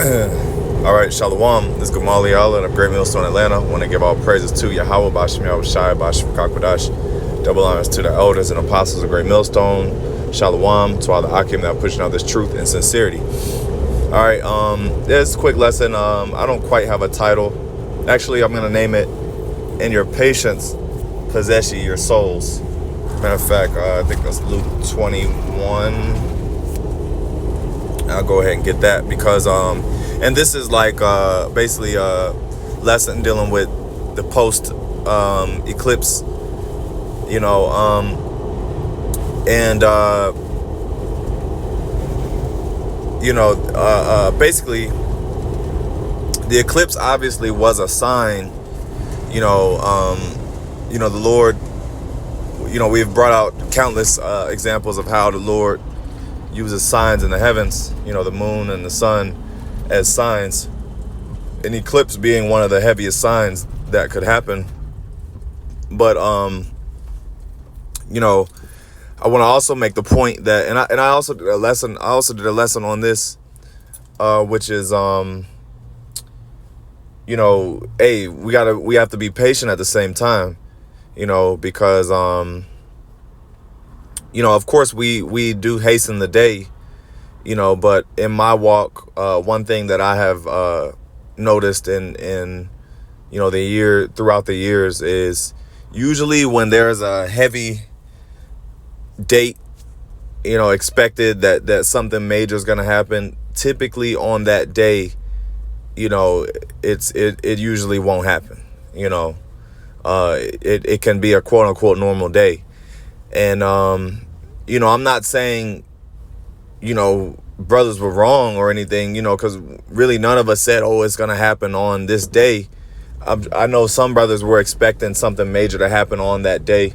All right, Shalom. This is Gamali Allah of Great Millstone, Atlanta. I want to give all praises to YAHAWAH, BAHASHAM, BAHASHI, BAHASHAM, double honors to the elders and apostles of Great Millstone. Shalom to all the Akim that are pushing out this truth and sincerity. All right, this quick lesson. I don't quite have a title. Actually, I'm going to name it, "In Your Patience, Possess Ye Your Souls." Matter of fact, I think that's Luke 21. I'll go ahead and get that because and this is like basically a lesson dealing with the post eclipse, basically the eclipse obviously was a sign. The Lord, we've brought out countless examples of how the Lord uses signs in the heavens, the moon and the sun as signs, an eclipse being one of the heaviest signs that could happen. But I want to also make the point that, and I also did a lesson on this, which is we have to be patient at the same time, because of course we do hasten the day, but in my walk, one thing that I have noticed in throughout the years is usually when there's a heavy date, expected that something major is going to happen, typically on that day, it usually won't happen. It can be a quote unquote normal day. And, I'm not saying, brothers were wrong or anything, because really none of us said, oh, it's going to happen on this day. I know some brothers were expecting something major to happen on that day.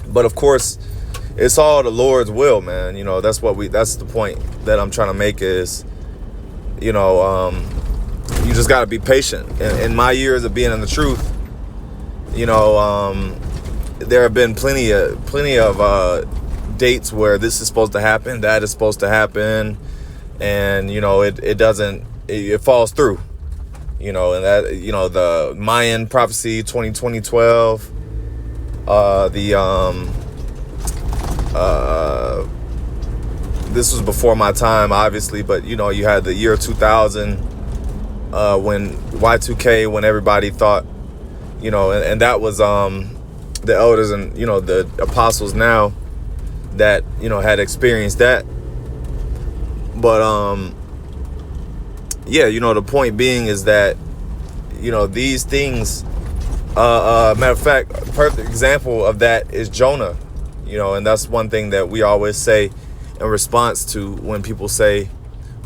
But of course, it's all the Lord's will, man. That's the point that I'm trying to make is, you just got to be patient. In my years of being in the truth, there have been plenty of dates where this is supposed to happen, that is supposed to happen, and it falls through, and that the Mayan prophecy 2012, this was before my time, obviously, but you had the year 2000, when Y2K, when everybody thought, and that was the elders and the apostles now that had experienced that. But the point being is that these things, matter of fact, a perfect example of that is Jonah, and that's one thing that we always say in response to when people say,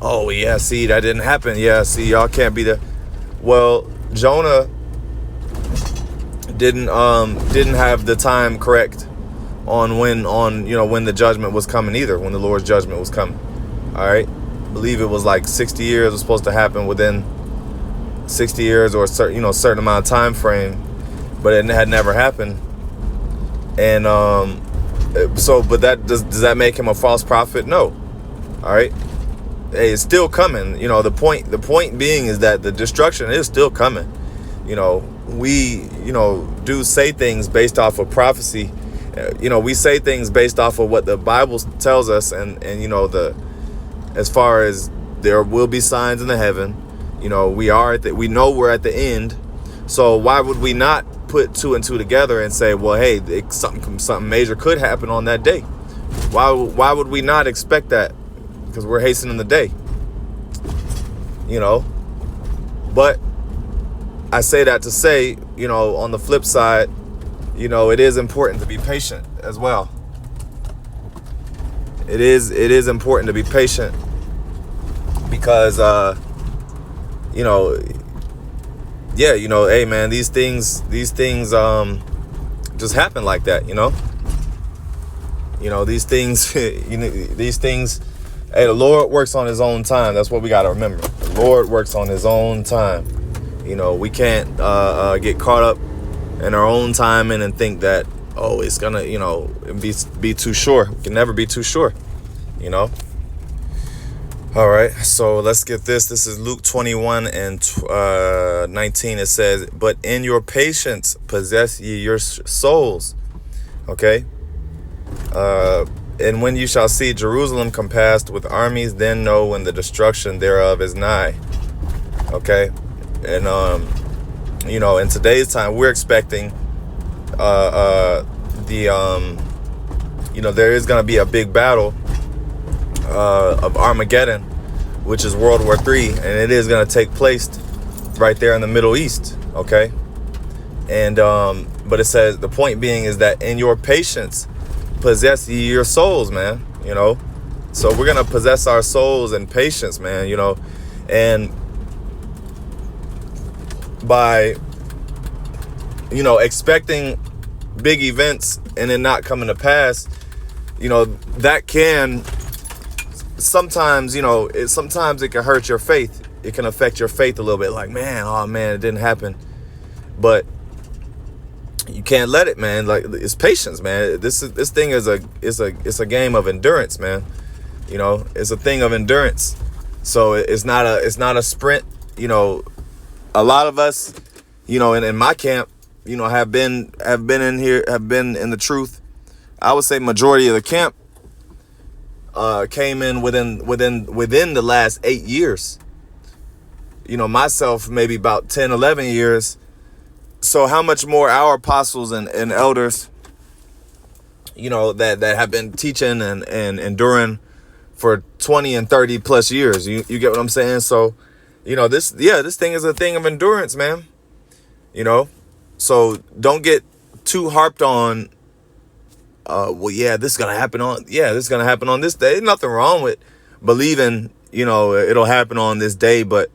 oh yeah, see, that didn't happen, yeah, see, y'all can't be the well, Jonah didn't have the time correct on when the judgment was coming either, when the Lord's judgment was coming. All right, I believe it was like 60 years was supposed to happen within 60 years or a certain amount of time frame, but it had never happened. And but that does that make him a false prophet? No. All right, hey, it's still coming. The point being is that the destruction is still coming. We do say things based off of prophecy. We say things based off of what the Bible tells us, and as far as there will be signs in the heaven. We know we're at the end. So why would we not put two and two together and say, well, hey, something major could happen on that day? Why would we not expect that? Because we're hastening the day. But I say that to say, on the flip side, it is important to be patient as well. It is important to be patient because, hey man, these things just happen like that, these things, these things, hey, the Lord works on his own time. That's what we got to remember. The Lord works on his own time. We can't get caught up in our own timing and think that, oh, it's gonna, be too sure. We can never be too sure, All right, so let's get this. This is Luke 21 and 19. It says, but in your patience possess ye your souls. Okay. And when you shall see Jerusalem compassed with armies, then know when the destruction thereof is nigh. Okay. And, in today's time, we're expecting there is going to be a big battle of Armageddon, which is World War III, and it is going to take place right there in the Middle East. Okay. And but it says, the point being is that in your patience possess ye your souls, man. So we're gonna possess our souls and patience, man. And by expecting big events and then not coming to pass, that can sometimes sometimes it can hurt your faith. It can affect your faith a little bit, like, man, oh man, it didn't happen. But you can't let it, man. Like, it's patience, man. This thing is a game of endurance, man. It's a thing of endurance. So it's not a sprint. A lot of us, in my camp, have been in here, have been in the truth. I would say majority of the camp came in within the last 8 years. Myself, maybe about 10, 11 years. So how much more our apostles and elders, that have been teaching and enduring for 20 and 30 plus years. You get what I'm saying? So, this thing is a thing of endurance, man. So don't get too harped on, this is going to happen on this day. Nothing wrong with believing, it'll happen on this day, but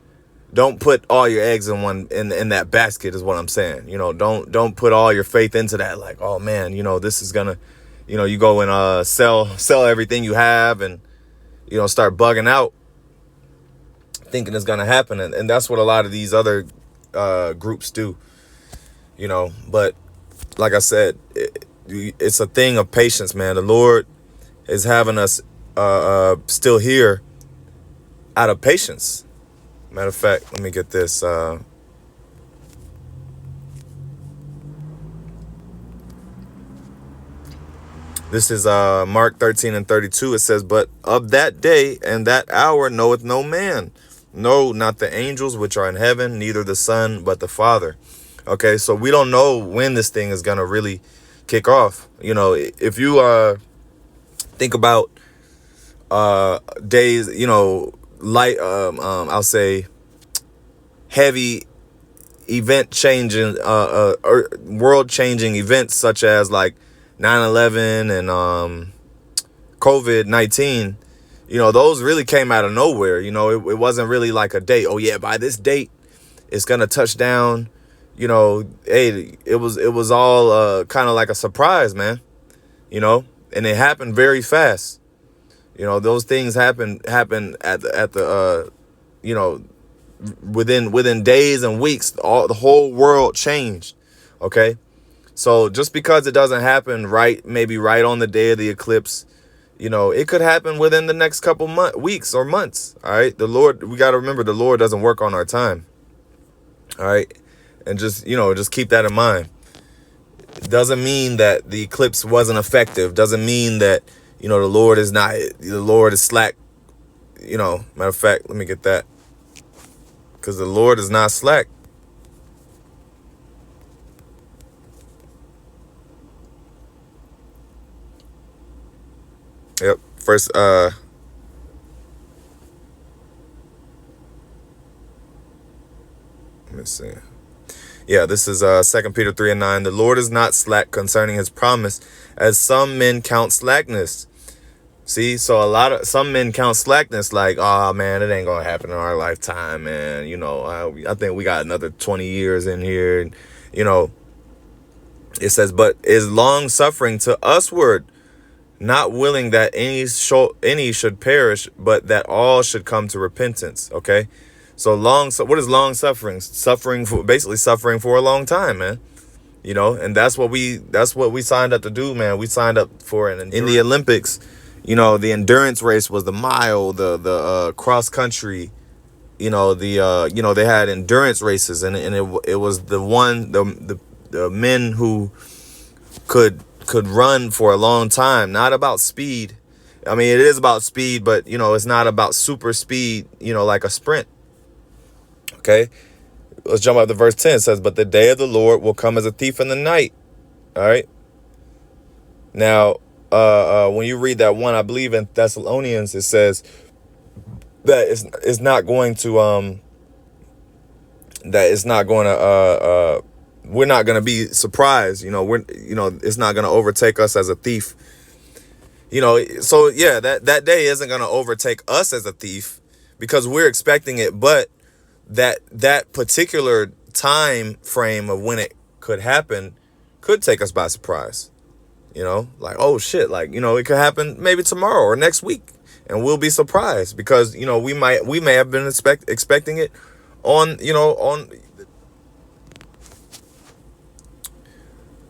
don't put all your eggs in that basket is what I'm saying. Don't put all your faith into that. Like, oh man, this is gonna, you go and sell everything you have and, start bugging out thinking it's gonna happen. And that's what a lot of these other groups do, but like I said, it's a thing of patience, man. The Lord is having us still here out of patience. Matter of fact, let me get this. This is Mark 13 and 32. It says, but of that day and that hour knoweth no man, no, not the angels which are in heaven, neither the Son, but the Father. Okay, so we don't know when this thing is going to really kick off. If you think about days, light, I'll say heavy event changing, world changing events such as like 9/11 and COVID-19, those really came out of nowhere. It wasn't really like a date. Oh yeah, by this date it's gonna touch down. Hey, it was all kind of like a surprise, man. And it happened very fast. Those things happen at the within days and weeks. The whole world changed. Okay, so just because it doesn't happen maybe right on the day of the eclipse, it could happen within the next couple weeks or months. All right, we got to remember, the Lord doesn't work on our time. All right, and just keep that in mind. It doesn't mean that the eclipse wasn't effective. Doesn't mean that the Lord is slack. Matter of fact, let me get that, because the Lord is not slack. Yep. First, let me see. Yeah, this is 2 Peter 3 and 9. The Lord is not slack concerning his promise, as some men count slackness. See, so some men count slackness like, oh man, it ain't gonna happen in our lifetime, man. I think we got another 20 years in here. And, it says, but is long suffering to usward, not willing that any should perish, but that all should come to repentance. Okay. So what is long suffering? Basically suffering for a long time, man. And that's what we signed up to do, man. We signed up for it in the Olympics. You know, the endurance race was the mile, the cross country. You know, they had endurance races, and it was the men who could run for a long time. Not about speed. I mean, it is about speed, but you know, it's not about super speed. You know, like a sprint. Okay, let's jump up to verse 10. It says, "But the day of the Lord will come as a thief in the night." All right. Now, when you read that one, I believe in Thessalonians, it says that it's not going to we're not going to be surprised. You know, it's not going to overtake us as a thief. You know, so yeah, that day isn't going to overtake us as a thief because we're expecting it. But that particular time frame of when it could happen could take us by surprise. You know, like, oh shit, like, you know, it could happen maybe tomorrow or next week, and we'll be surprised because, you know, we may have been expecting it on, you know, on.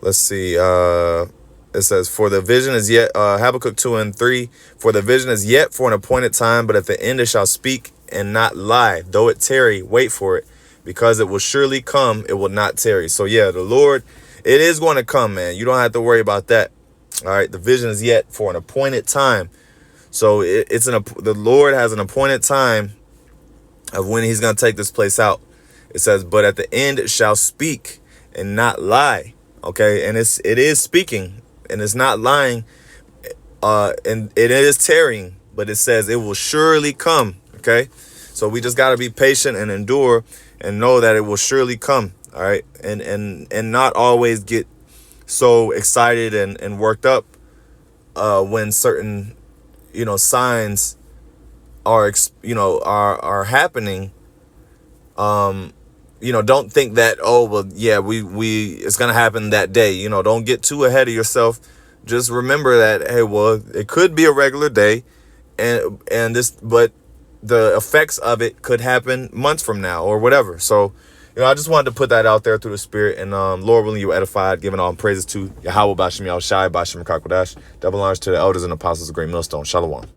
Let's see. It says, "For the vision is yet," Habakkuk 2:3. "For the vision is yet for an appointed time, but at the end it shall speak and not lie. Though it tarry, wait for it, because it will surely come. It will not tarry." So yeah, the Lord, it is going to come, man. You don't have to worry about that. All right. The vision is yet for an appointed time. So the Lord has an appointed time of when he's going to take this place out. It says, "But at the end it shall speak and not lie." Okay. And it is speaking and it's not lying. And it is tarrying, but it says it will surely come. Okay. So we just got to be patient and endure and know that it will surely come. All right. And not always get so excited and worked up when certain, you know, signs are, you know, are happening. You know, don't think that, oh, well, yeah, it's going to happen that day. You know, don't get too ahead of yourself. Just remember that, hey, well, it could be a regular day but the effects of it could happen months from now or whatever. So, you know, I just wanted to put that out there through the Spirit. And Lord willing, you were edified, giving all praises to YAHAWAH, BAHASHAM, YAHAWASHI, BAHASHAM, KAKWADASH. Double honors to the elders and apostles of Great Millstone. Shalom.